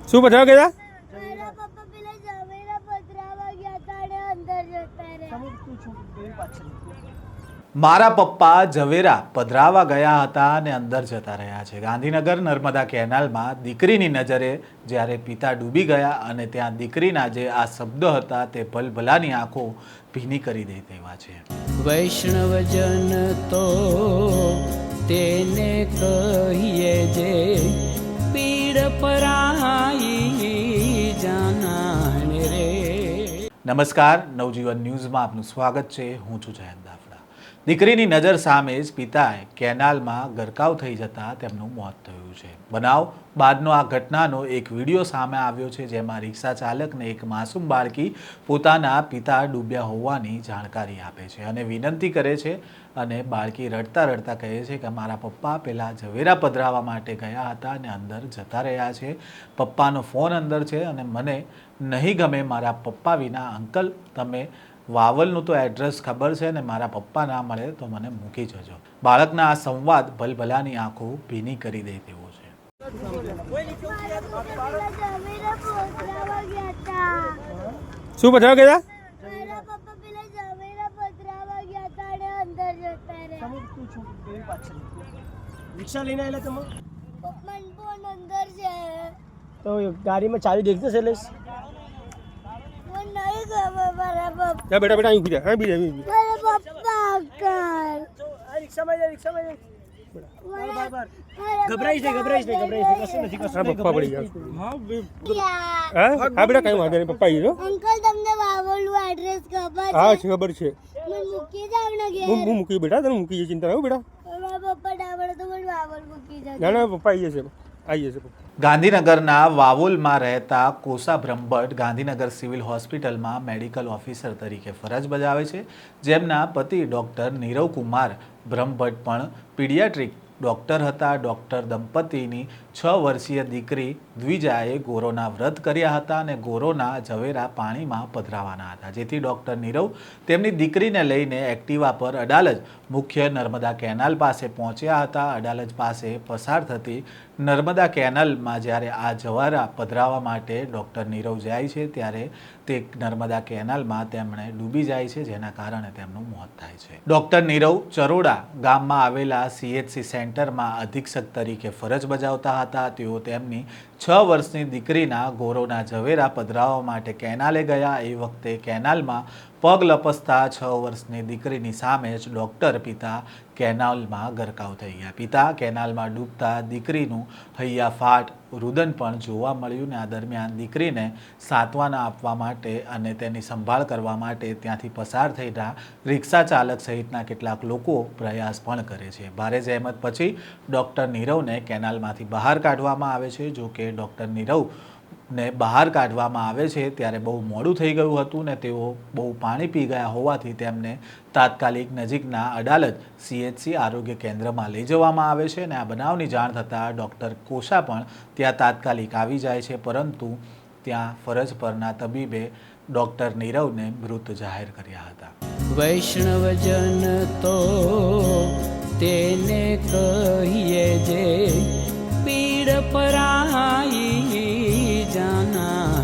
શું પધરાવા ગયા? મારા પપ્પા ઝવેરા પધરાવા ગયા હતા અને અંદર જતા રહ્યા છે। ગાંધીનગર નર્મદા કેનાલમાં દીકરીની નજરે જ્યારે પિતા ડૂબી ગયા અને ત્યાં દીકરીના જે આ શબ્દો હતા તે ભલભલાની આંખો ભીની કરી દે તેવા છે। વૈષ્ણવજન તો તેને કહીએ જે પીડ પરાઈ જાનાને રે। નમસ્કાર, નવજીવન ન્યૂઝમાં આપનું સ્વાગત છે। હું છું જયંત દાફડા। દીકરીની નજર સામે જ પિતાએ કેનાલમાં ગરકાવ થઈ જતા તેમનું મોત થયું છે। બનાવ બાદનો આ ઘટનાનો એક વિડીયો સામે આવ્યો છે, જેમાં રિક્ષા ચાલકને એક માસૂમ બાળકી પોતાના પિતા ડૂબ્યા હોવાની જાણકારી આપે છે અને વિનંતી કરે છે અને બાળકી રડતા રડતા કહે છે કે મારા પપ્પા પહેલાં ઝવેરા પધરાવવા માટે ગયા હતા અને અંદર જતા રહ્યા છે। પપ્પાનો ફોન અંદર છે અને મને નહીં ગમે મારા પપ્પા વિના। અંકલ, તમે વાવલનું તો એડ્રેસ ખબર છે ને મારા પપ્પા ના મળે તો મને મૂકી જજો। બાળકના આ સંવાદ ભલભલાની આંખો ભીની કરી દે તેવો છે। શું પધરાવા ગયા? રિક્ષા લઈને આવેલા તમે? તો ગાડીમાં ચાવી દેખતો છે? બેટા બેટા અહીં બીજા, હા બીજા ગભરાઈશ નહીં, કશું નથી, પપ્પા પડી ગયા। હા બેટા કઈ વાંધો નહીં, પપ્પા આવી અંકલ, તમને વાવલનું એડ્રેસ ખબર છે? હા ખબર છે, મને મૂકી જાવ ને ઘેર। હું મૂકી બેટા, તને મૂકી ચિંતા ના બેટા। મારા પપ્પા ડાવડ તો મને વાવલ મૂકી જાવ। ના ના પપ્પા આવી જશે, આવી જશે। ગાંધીનગરના વાવોલમાં રહેતા કોસા બ્રહ્મભટ્ટ ગાંધીનગર સિવિલ હોસ્પિટલમાં મેડિકલ ઓફિસર તરીકે ફરજ બજાવે છે, જેમના પતિ ડૉક્ટર નીરવ કુમાર બ્રહ્મભટ્ટ પણ પીડિયાટ્રિક ડૉક્ટર હતા। ડૉક્ટર દંપતીની 6 વર્ષીય દીકરી દ્વિજાએ ગોરોના વ્રત કર્યા હતા અને ગોરોના ઝવેરા પાણીમાં પધરાવાના હતા, જેથી ડૉક્ટર નીરવ તેમની દીકરીને લઈને એક્ટિવા પર અડાલજ મુખ્ય નર્મદા કેનાલ પાસે પહોંચ્યા હતા। અડાલજ પાસે પસાર થતી નર્મદા કેનાલમાં જ્યારે આ ઝવેરા પધરાવવા માટે ડૉક્ટર નીરવ જાય છે ત્યારે તે નર્મદા કેનાલમાં તેમણે ડૂબી જાય છે, જેના કારણે તેમનું મોત થાય છે। ડૉક્ટર નીરવ ચરોડા ગામમાં આવેલા CHC સેન્ટરમાં અધિક્ષક તરીકે ફરજ બજાવતા હતા। તેઓ તેમની 6 વર્ષની દીકરીના ગોરોના ઝવેરા પધરાવવા માટે કેનાલે ગયા। એ વખતે કેનાલમાં પગ લપસતા 6 વર્ષની દીકરીની સામે જ ડૉક્ટર પિતા કેનાલમાં ગરકાવ થઈ ગયા। પિતા કેનાલમાં ડૂબતા દીકરીનું હૈયાફાટ રુદન પણ જોવા મળ્યું ને આ દરમિયાન દીકરીને સાંત્વના આપવા માટે અને તેની સંભાળ કરવા માટે ત્યાંથી પસાર થયેલા રિક્ષા ચાલક સહિતના કેટલાક લોકો પ્રયાસ પણ કરે છે। ભારે જહેમત પછી ડૉક્ટર નીરવને કેનાલમાંથી બહાર કાઢવામાં આવે છે। જો કે ડૉક્ટર નીરવને બહાર કાઢવામાં આવે છે ત્યારે બહુ મોડું થઈ ગયું હતું ને તેઓ બહુ પાણી પી ગયા હોવાથી તેમને તાત્કાલિક નજીકના અડાલજ CHC આરોગ્ય કેન્દ્રમાં લઈ જવામાં આવે છે અને આ બનાવની જાણ થતાં ડૉક્ટર કોસા પણ ત્યાં તાત્કાલિક આવી જાય છે, પરંતુ ત્યાં ફરજ પરના તબીબે ડૉક્ટર નીરવને મૃત જાહેર કર્યા હતા। વૈષ્ણવજન તો તેને કહીએ જે પીડ પરાઈ જાના।